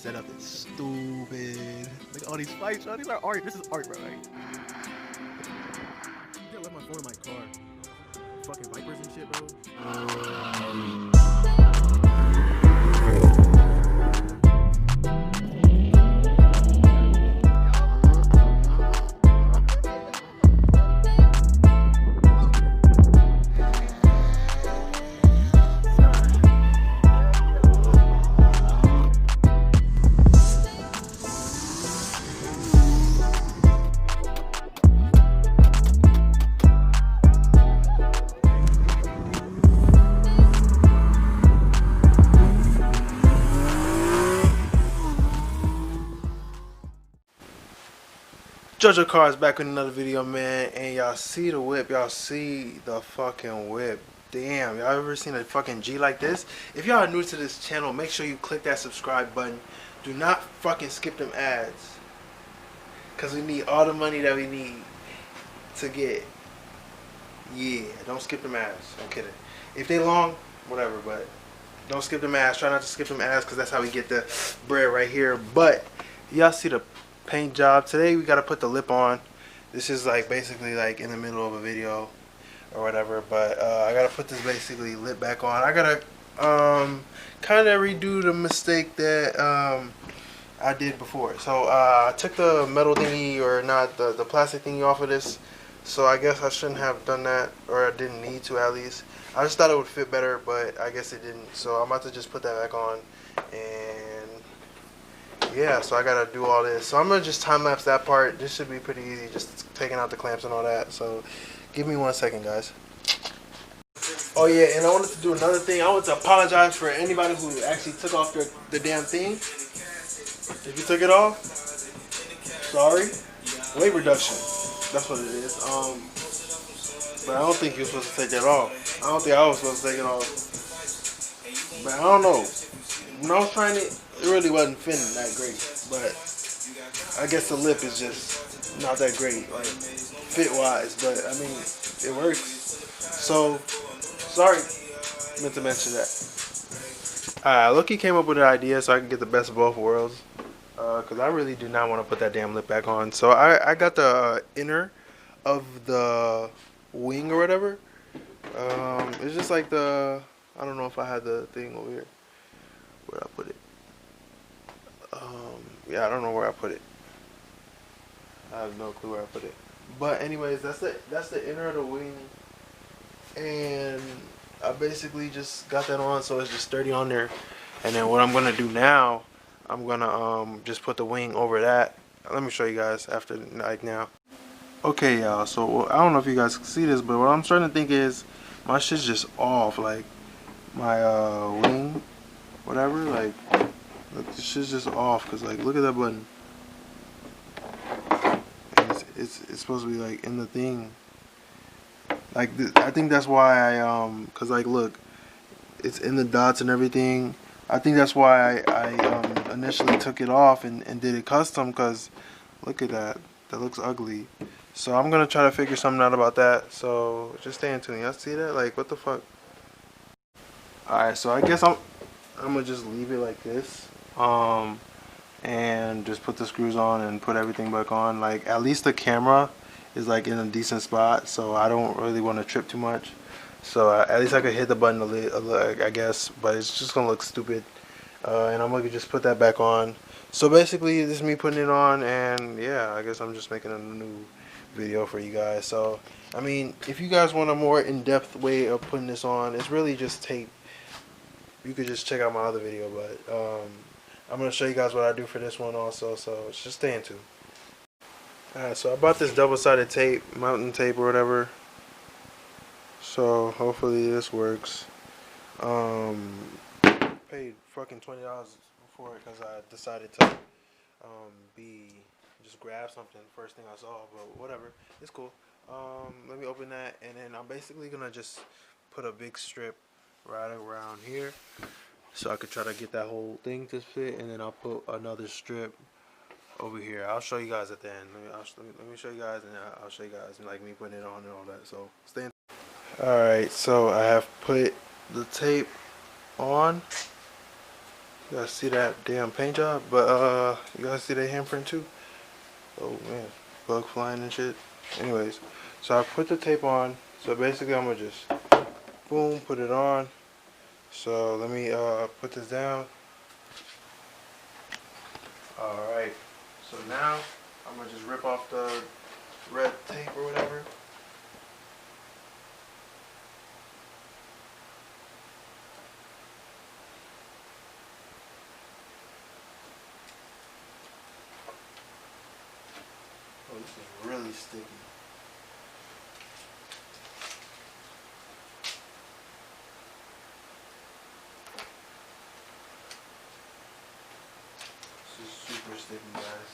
setup is stupid. Look at all these fights, bro. These are art. This is art, bro. Right? I left my phone in my car. Fucking vipers and shit, bro. JoJo Cars back with another video, man, and y'all see the whip, y'all see the fucking whip. Damn, y'all ever seen a fucking G like this? If y'all are new to this channel, make sure you click that subscribe button. Do not fucking skip them ads, cause we need all the money that we need to get. Yeah, don't skip them ads. I'm kidding. If they long, whatever, but don't skip them ads. Try not to skip them ads, cause that's how we get the bread right here. But y'all see the paint job. Today we gotta put the lip on. This is like basically like in the middle of a video or whatever, but I gotta put this basically lip back on. I gotta kind of redo the mistake that I did before. So I took the metal thingy, or not, the plastic thingy off of this, so I guess I shouldn't have done that, or I didn't need to at least. I just thought it would fit better, but I guess it didn't, so I'm about to just put that back on. And yeah, so I gotta do all this. So I'm gonna just time lapse that part. This should be pretty easy, just taking out the clamps and all that. So give me 1 second, guys. Oh yeah, and I wanted to do another thing. I want to apologize for anybody who actually took off the damn thing. If you took it off, sorry. Weight reduction. That's what it is. But I don't think you're supposed to take that off. I don't think I was supposed to take it off. But I don't know. When I was trying it really wasn't fitting that great, but I guess the lip is just not that great, like fit wise, but I mean it works. So sorry, meant to mention that. Loki came up with an idea so I can get the best of both worlds, because I really do not want to put that damn lip back on. So I got the inner of the wing or whatever. It's just like the, I don't know if I had the thing over here. Where'd I put it? Yeah, I don't know where I put it. I have no clue where I put it. But anyways, that's the inner of the wing, and I basically just got that on, so it's just sturdy on there. And then what I'm gonna do now, I'm gonna just put the wing over that. Let me show you guys after, like, now. Okay, y'all. So I don't know if you guys can see this, but what I'm starting to think is my shit's just off. Like my wing, whatever. Like, look, this shit's just off, cause like, look at that button. And it's supposed to be like in the thing. Like I think that's why cause like, look, it's in the dots and everything. I think that's why I initially took it off and did it custom, cause look at that. That looks ugly. So I'm gonna try to figure something out about that. So just stay in tune. Y'all see that? Like, what the fuck? Alright, so I guess I'm gonna just leave it like this. And just put the screws on and put everything back on. Like, at least the camera is like in a decent spot, so I don't really want to trip too much. So at least I could hit the button a little, I guess, but it's just gonna look stupid. And I'm gonna just put that back on. So basically, this is me putting it on, and yeah, I guess I'm just making a new video for you guys. So I mean, if you guys want a more in-depth way of putting this on, it's really just tape. You could just check out my other video, but I'm going to show you guys what I do for this one also, so just stay in tune. Alright, so I bought this double-sided tape, mountain tape or whatever, so hopefully this works. Paid fucking $20 for it because I decided to just grab something first thing I saw, but whatever, it's cool. Let me open that, and then I'm basically going to just put a big strip right around here, so I could try to get that whole thing to fit, and then I'll put another strip over here. I'll show you guys at the end. Let me show you guys, and I'll show you guys like me putting it on and all that. So stay in. Alright, so I have put the tape on. You guys see that damn paint job? But you guys see that handprint too? Oh man, bug flying and shit. Anyways, so I put the tape on. So basically I'm gonna just boom, put it on. So let me put this down. Alright. So now I'm gonna just rip off the red tape or whatever. Oh, this is really sticky. This is super sticky, guys.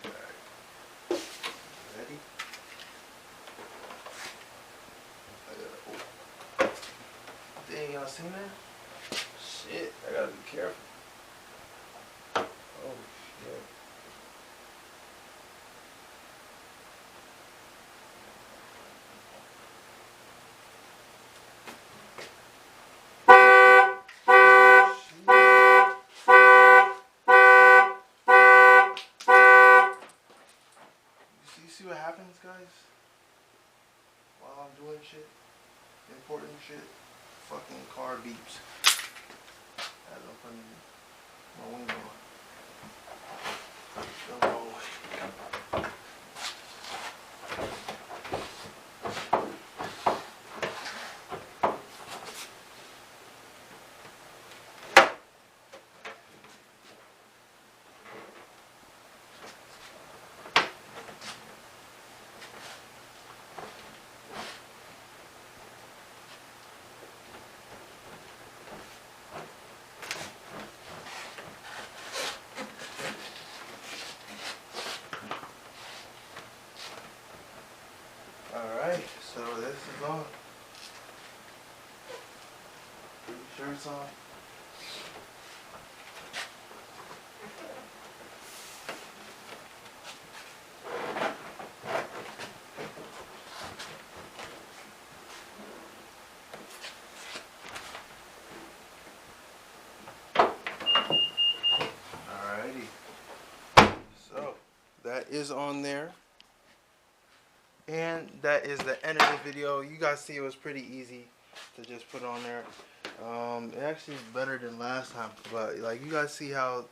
Alright. Ready? Dang, y'all seen that? Shit, I gotta be careful. Oh, shit. You see what happens, guys? While I'm doing shit, important shit, fucking car beeps. As I'm putting my window on. The wrong way. Alright, so this is on. Put your shirts on. Alrighty. So that is on there. And that is the end of the video. You guys see it was pretty easy to just put on there. It actually is better than last time. But like you guys see how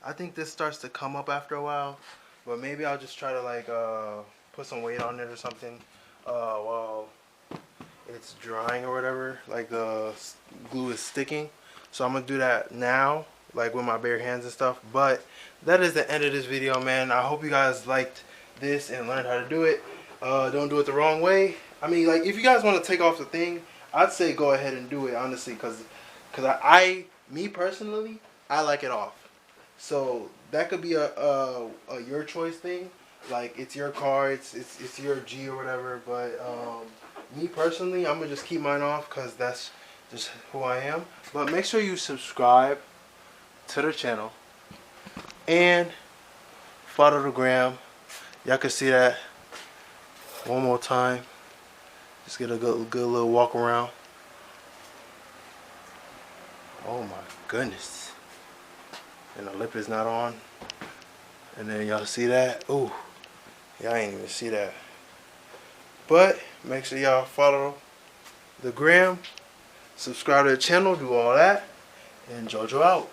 I think this starts to come up after a while. But maybe I'll just try to like put some weight on it or something while it's drying or whatever. Like the glue is sticking. So I'm gonna do that now, like with my bare hands and stuff. But that is the end of this video, man. I hope you guys liked this and learned how to do it. Don't do it the wrong way. I mean, like, if you guys want to take off the thing, I'd say go ahead and do it, honestly, because me personally, I like it off. So that could be a your choice thing. Like, it's your car, it's your G or whatever. But me personally, I'm gonna just keep mine off because that's just who I am. But make sure you subscribe to the channel and follow the gram. Y'all can see that. One more time. Just get a good little walk around. Oh my goodness. And the lip is not on. And then y'all see that? Ooh. Y'all ain't even see that. But make sure y'all follow the gram. Subscribe to the channel. Do all that. And JoJo out.